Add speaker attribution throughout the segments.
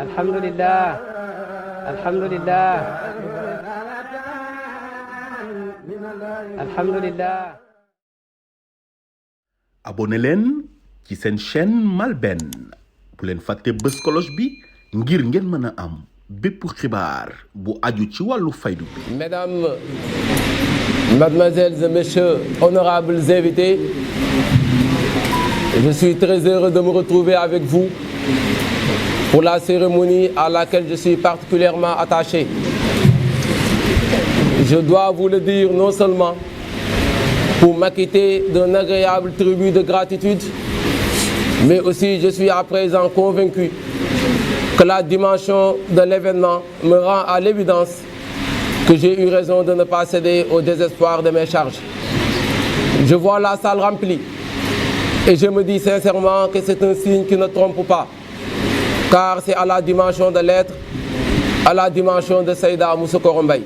Speaker 1: alhamdulillah alhamdulillah alhamdulillah.
Speaker 2: abonné leen ci seen chaîne MALBN bu leen fàtte bës cloche bi ngir ngeen mën a am bépp xibaar bu aju ci wàllu faydu bi.
Speaker 3: Mesdames, Mademoiselles et Messieurs, honorables invités, je suis très heureux de me retrouver avec vous pour la cérémonie à laquelle je suis particulièrement attaché. Je dois vous le dire non seulement pour m'acquitter d'un agréable tribut de gratitude, mais aussi je suis à présent convaincu que la dimension de l'événement me rend à l'évidence que j'ai eu raison de ne pas céder au désespoir de mes charges. Je vois la salle remplie et je me dis sincèrement que c'est un signe qui ne trompe pas, car c'est à la dimension de l'être, à la dimension de Seyda Moussoukoro Mbaye.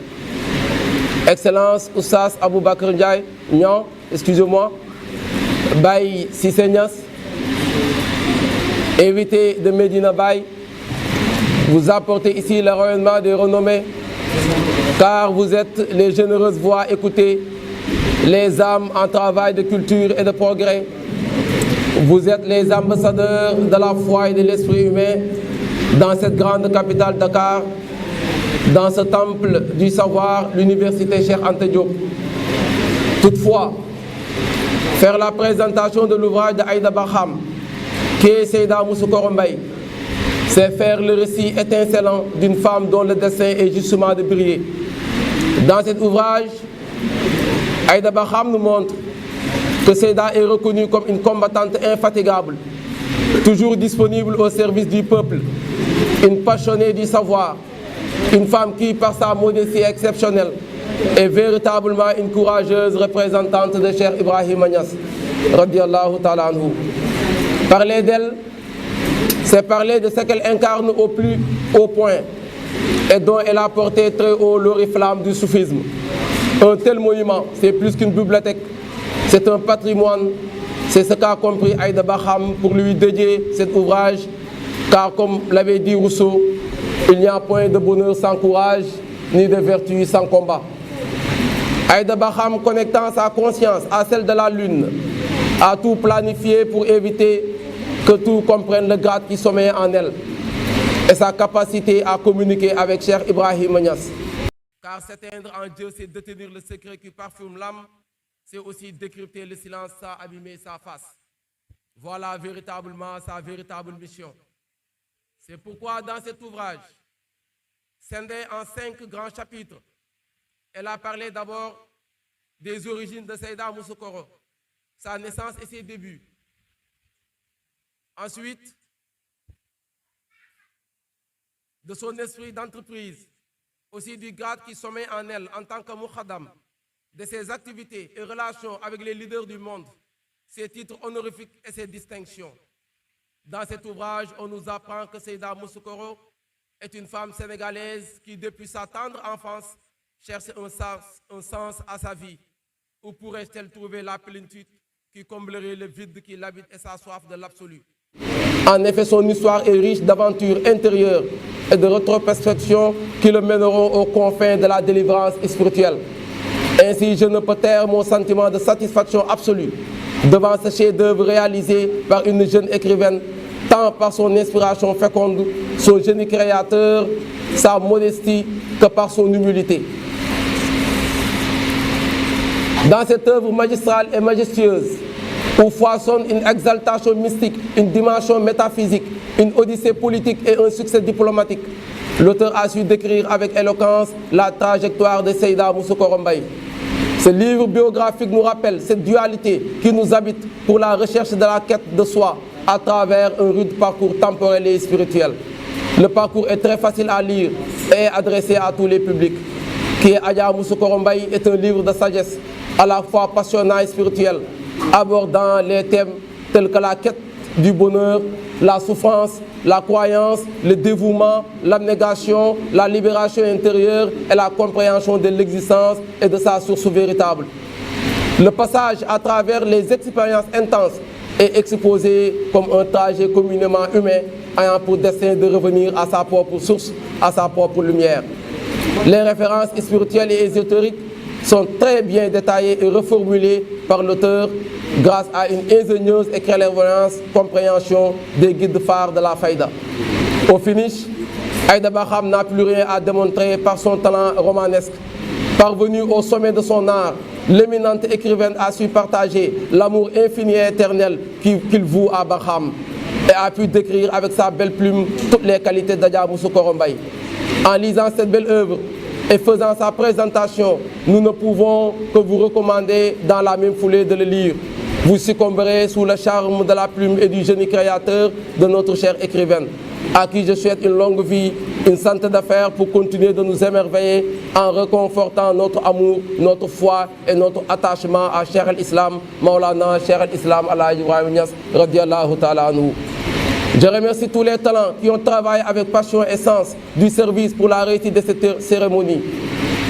Speaker 3: Excellence Oustaz Aboubakr Ndiaye, non, excusez-moi, Baye Cissé Niass, invité de Medina Baye, vous apportez ici le rayonnement des renommées, car vous êtes les généreuses voix écoutées, les âmes en travail de culture et de progrès. Vous êtes les ambassadeurs de la foi et de l'esprit humain dans cette grande capitale Dakar, dans ce temple du savoir, l'université Cheikh Anta Diop. Toutefois, faire la présentation de l'ouvrage d'Aïda Barham, qui est Seyda Moussoukoro Mbaye, c'est faire le récit étincelant d'une femme dont le destin est justement de briller. Dans cet ouvrage, Aïda Barham nous montre que Seyda est reconnue comme une combattante infatigable, toujours disponible au service du peuple, une passionnée du savoir, une femme qui, par sa modestie exceptionnelle, est véritablement une courageuse représentante de Cheikh Ibrahim Niass, radiyallahu ta'ala anhu. Parler d'elle, c'est parler de ce qu'elle incarne au plus haut point et dont elle a porté très haut l'oriflamme du soufisme. Un tel monument, c'est plus qu'une bibliothèque, c'est un patrimoine. C'est ce qu'a compris Aïda Barham pour lui dédier cet ouvrage, car comme l'avait dit Rousseau, il n'y a point de bonheur sans courage, ni de vertu sans combat. Aïda Barham, connectant sa conscience à celle de la lune, a tout planifié pour éviter que tout comprenne le grade qui sommeille en elle et sa capacité à communiquer avec Cheikh Ibrahim Niass. Car s'éteindre en Dieu, c'est détenir le secret qui parfume l'âme, c'est aussi décrypter le silence sans abîmer sa face. Voilà véritablement sa véritable mission. C'est pourquoi dans cet ouvrage, scindé en 5 grands chapitres, elle a parlé d'abord des origines de Seyda Moussoukoro, sa naissance et ses débuts. Ensuite, de son esprit d'entreprise, aussi du grade qui sommeille en elle en tant que moukhadam, de ses activités et relations avec les leaders du monde, ses titres honorifiques et ses distinctions. Dans cet ouvrage, on nous apprend que Seyda Moussoukoro est une femme sénégalaise qui, depuis sa tendre enfance, cherche un sens à sa vie. Où pourrait-elle trouver la plénitude qui comblerait le vide qui l'habite et sa soif de l'absolu? En effet, son histoire est riche d'aventures intérieures et de rétrospection qui le mèneront aux confins de la délivrance spirituelle. Ainsi, je ne peux taire mon sentiment de satisfaction absolue devant ce chef-d'œuvre réalisé par une jeune écrivaine, tant par son inspiration féconde, son génie créateur, sa modestie, que par son humilité. Dans cette œuvre magistrale et majestueuse, où foisonne une exaltation mystique, une dimension métaphysique, une odyssée politique et un succès diplomatique, l'auteur a su décrire avec éloquence la trajectoire de Seyda Moussoukoro Mbaye. Ce livre biographique nous rappelle cette dualité qui nous habite pour la recherche de la quête de soi à travers un rude parcours temporel et spirituel. Le parcours est très facile à lire et adressé à tous les publics. Qui est Adja Moussoukoro Mbaye est un livre de sagesse, à la fois passionnant et spirituel, abordant les thèmes tels que la quête du bonheur, la souffrance, la croyance, le dévouement, l'abnégation, la libération intérieure et la compréhension de l'existence et de sa source véritable. Le passage à travers les expériences intenses est exposé comme un trajet communément humain ayant pour destin de revenir à sa propre source, à sa propre lumière. Les références spirituelles et ésotériques sont très bien détaillées et reformulées par l'auteur grâce à une ingénieuse et clairvoyante compréhension des guides phares de la Faïda. Au finish, Aïda Barham n'a plus rien à démontrer par son talent romanesque. Parvenue au sommet de son art, l'éminente écrivaine a su partager l'amour infini et éternel qu'il voue à Barham et a pu décrire avec sa belle plume toutes les qualités d'Adja Moussou Korombaye. En lisant cette belle œuvre et faisant sa présentation, nous ne pouvons que vous recommander dans la même foulée de le lire. Vous succomberez sous le charme de la plume et du génie créateur de notre chère écrivaine, à qui je souhaite une longue vie, une santé d'affaires pour continuer de nous émerveiller en réconfortant notre amour, notre foi et notre attachement à Cheikh al-Islam, Maulana Cheikh al-Islam Alhaji Ibrahima Niass, radiyallahu ta'ala anhu. Je remercie tous les talents qui ont travaillé avec passion et sens du service pour la réussite de cette cérémonie.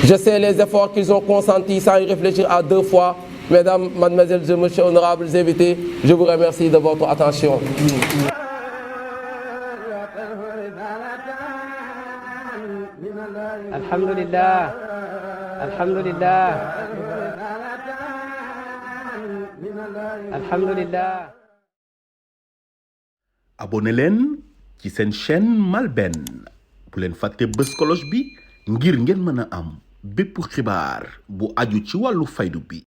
Speaker 3: Je sais les efforts qu'ils ont consentis sans y réfléchir à deux fois. Mesdames, mademoiselles et messieurs, honorables invités, je vous remercie de votre attention.
Speaker 1: Alhamdulillah. Alhamdulillah. Alhamdulillah.
Speaker 2: abonné leen ci seen chaîne MALBN bu leen fàtte bës cloche bi ngir ngeen mën a am bépp xibaar bu aju ci wàllu faydu bi